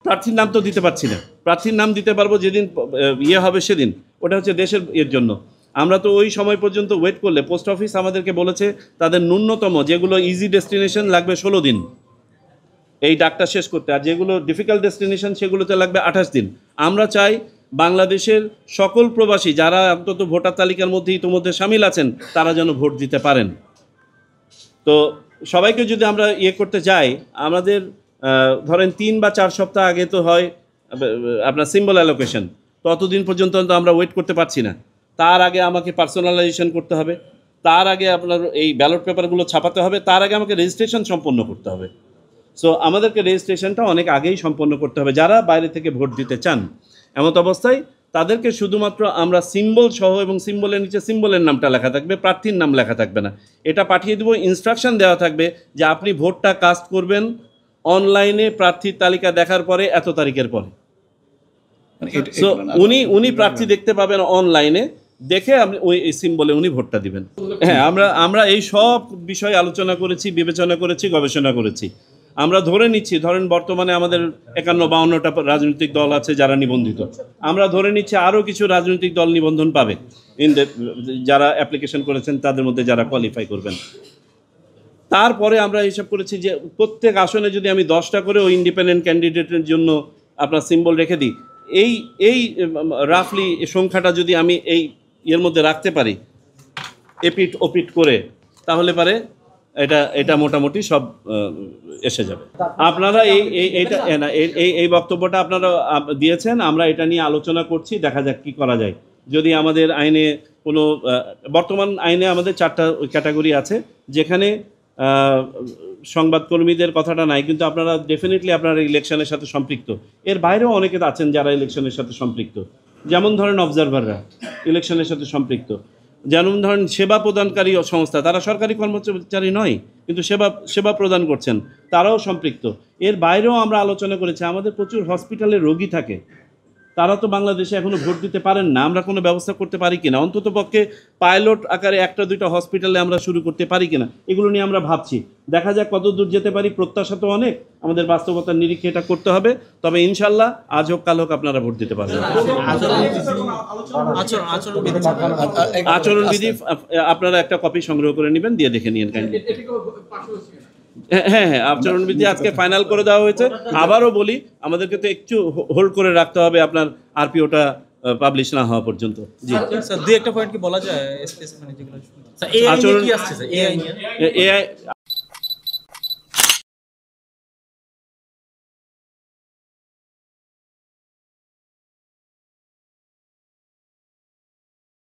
প্রার্থীর নাম তো দিতে পারছি না। প্রার্থীর নাম দিতে পারবো যেদিন ইয়ে হবে সেদিন, ওটা হচ্ছে দেশের এর জন্য। আমরা তো ওই সময় পর্যন্ত ওয়েট করলে পোস্ট অফিস আমাদেরকে বলেছে তাদের ন্যূনতম যেগুলো ইজি ডেস্টিনেশন লাগবে 16 দিন এই ডাকটা শেষ করতে, আর যেগুলো ডিফিকাল্ট ডেস্টিনেশন সেগুলোতে লাগবে 28 দিন। আমরা চাই বাংলাদেশের সকল প্রবাসী যারা অন্তত ভোটার তালিকার মধ্যে ইতিমধ্যে সামিল আছেন তারা যেন ভোট দিতে পারেন। তো সবাইকে যদি আমরা ইয়ে করতে যাই, আমাদের ধরেন 3 বা 4 সপ্তাহ আগে তো হয় আপনার সিম্বল অ্যালোকেশন, ততদিন পর্যন্ত তো আমরা ওয়েট করতে পারছি না। তার আগে আমাকে পার্সোনালাইজেশন করতে হবে, তার আগে আপনার এই ব্যালট পেপারগুলো ছাপাতে হবে, তার আগে আমাকে রেজিস্ট্রেশন সম্পন্ন করতে হবে। সো আমাদেরকে রেজিস্ট্রেশনটা অনেক আগেই সম্পন্ন করতে হবে যারা বাইরে থেকে ভোট দিতে চান। এমত অবস্থায় তাদেরকে শুধুমাত্র আমরা সিম্বল সহ এবং সিম্বলের নিচে সিম্বলের নামটা লেখা থাকবে, প্রার্থীর নাম লেখা থাকবে না, এটা পাঠিয়ে দেবো। ইনস্ট্রাকশন দেওয়া থাকবে যে আপনি ভোটটা কাস্ট করবেন অনলাইনে প্রার্থীর তালিকা দেখার পরে এত তারিখের পরে। সো উনি প্রার্থী দেখতে পাবেন অনলাইনে, দেখে আপনি ওই সিম্বলে উনি ভোটটা দিবেন। হ্যাঁ, আমরা এই সব বিষয়ে আলোচনা করেছি, বিবেচনা করেছি, গবেষণা করেছি। আমরা ধরে নিচ্ছি, ধরেন বর্তমানে আমাদের 51-52টা রাজনৈতিক দল আছে যারা নিবন্ধিত। আমরা ধরে নিচ্ছি আরও কিছু রাজনৈতিক দল নিবন্ধন পাবে যারা অ্যাপ্লিকেশন করেছেন, তাদের মধ্যে যারা কোয়ালিফাই করবেন। তারপরে আমরা হিসাব করেছি যে প্রত্যেক আসনে যদি আমি 10টা করে ওই ইন্ডিপেন্ডেন্ট ক্যান্ডিডেটের জন্য আপনার সিম্বল রেখে দিই, এই রাফলি সংখ্যাটা যদি আমি এই এর মধ্যে রাখতে পারি এপিট ওপিট করে, তাহলে পারে এটা মোটামুটি সব এসে যাবে। আপনারা এই বক্তব্যটা আপনারা দিয়েছেন, আমরা এটা নিয়ে আলোচনা করছি, দেখা যাক কি করা যায়। যদি আমাদের আইনে কোনো বর্তমান আইনে আমাদের 4টা ক্যাটাগরি আছে যেখানে সংবাদকর্মীদের কথাটা নাই, কিন্তু আপনারা ডেফিনেটলি আপনারা ইলেকশনের সাথে সম্পৃক্ত। এর বাইরেও অনেকে আছেন যারা ইলেকশনের সাথে সম্পৃক্ত, যেমন ধরেন অবজারভাররা ইলেকশনের সাথে সম্পৃক্ত, যেমন ধরেন সেবা প্রদানকারী সংস্থা, তারা সরকারি কর্মচারী নয় কিন্তু সেবা প্রদান করছেন, তারাও সম্পৃক্ত। এর বাইরেও আমরা আলোচনা করেছি আমাদের প্রচুর হসপিটালে রোগী থাকে, তারা তো বাংলাদেশে এখনও ভোট দিতে পারেন না। আমরা কোনো ব্যবস্থা করতে পারি কিনা, অন্তত পক্ষে পাইলট আকারে 1-2টা হসপিটালে আমরা শুরু করতে পারি কিনা, এগুলো নিয়ে আমরা ভাবছি। দেখা যাক কত দূর যেতে পারি। প্রত্যাশা তো অনেক, আমাদের বাস্তবতার নিরীক্ষে এটা করতে হবে। তবে ইনশাল্লাহ আজ হোক কাল হোক আপনারা ভোট দিতে পারবেন। আচরণবিধি আপনারা একটা কপি সংগ্রহ করে নেবেন, দিয়ে দেখে নিন কাইন্ডলি। হ্যাঁ, আচরণবিধি আজকে ফাইনাল করে দেওয়া হয়েছে। আবারও বলি, আমাদেরকে তো একটু হোল্ড করে রাখতে হবে আপনার আরপিওটা পাবলিশ না হওয়া পর্যন্ত। জি স্যার, দুই একটা পয়েন্ট কি বলা যায়? আচরণ কি আসছে স্যার, এআই